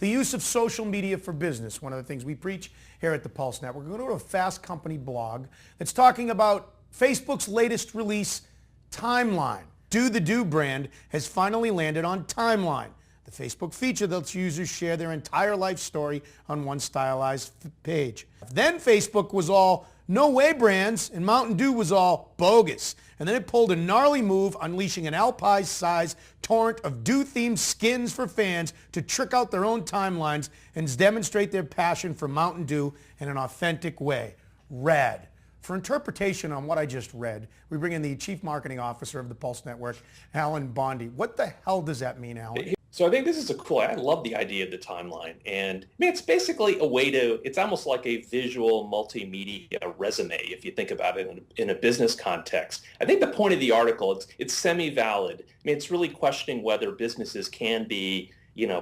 The use of social media for business, one of the things we preach here at the Pulse Network. We're going to go to a Fast Company blog that's talking about Facebook's latest release, Timeline. Do the Do brand has finally landed on Timeline, the Facebook feature that lets users share their entire life story on one stylized page. Then Facebook was all no way brands, and Mountain Dew was all bogus. And then it pulled a gnarly move, unleashing an Alpine-sized torrent of Dew-themed skins for fans to trick out their own timelines and demonstrate their passion for Mountain Dew in an authentic way. Rad. For interpretation on what I just read, we bring in the Chief Marketing Officer of the Pulse Network, Alan Bondy. What the hell does that mean, Alan? So I think this is I love the idea of the timeline. And I mean, it's basically a way it's almost like a visual multimedia resume, if you think about it in a business context. I think the point of the article, it's semi-valid. I mean, it's really questioning whether businesses can be,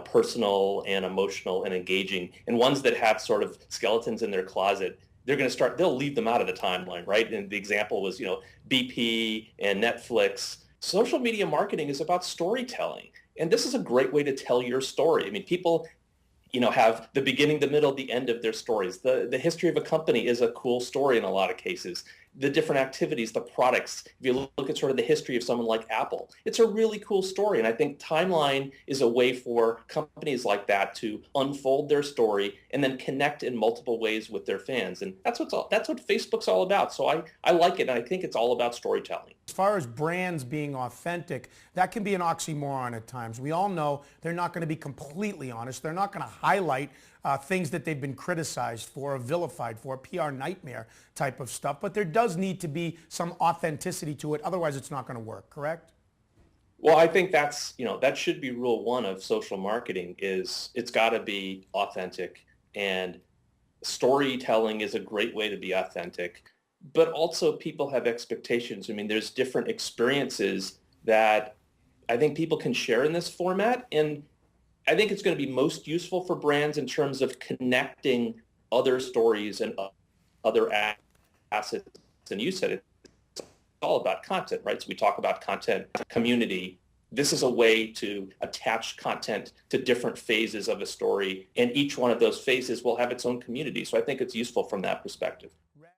personal and emotional and engaging. And ones that have sort of skeletons in their closet, they'll leave them out of the timeline, right? And the example was, BP and Netflix. Social media marketing is about storytelling. And this is a great way to tell your story. I mean, people, have the beginning, the middle, the end of their stories. The history of a company is a cool story in a lot of cases. The different activities, the products. If you look at sort of the history of someone like Apple, it's a really cool story. And I think Timeline is a way for companies like that to unfold their story and then connect in multiple ways with their fans. And that's what Facebook's all about. So I like it, and I think it's all about storytelling. As far as brands being authentic, that can be an oxymoron at times. We all know they're not going to be completely honest. They're not going to highlight things that they've been criticized for or vilified for, PR nightmare type of stuff. But there does need to be some authenticity to it. Otherwise, it's not going to work, correct? Well, I think that should be rule one of social marketing is it's got to be authentic, and storytelling is a great way to be authentic. But also people have expectations. I mean, there's different experiences that I think people can share in this format. And I think it's going to be most useful for brands in terms of connecting other stories and other assets. And you said it's all about content, right? So we talk about content, community. This is a way to attach content to different phases of a story, and each one of those phases will have its own community. So I think it's useful from that perspective.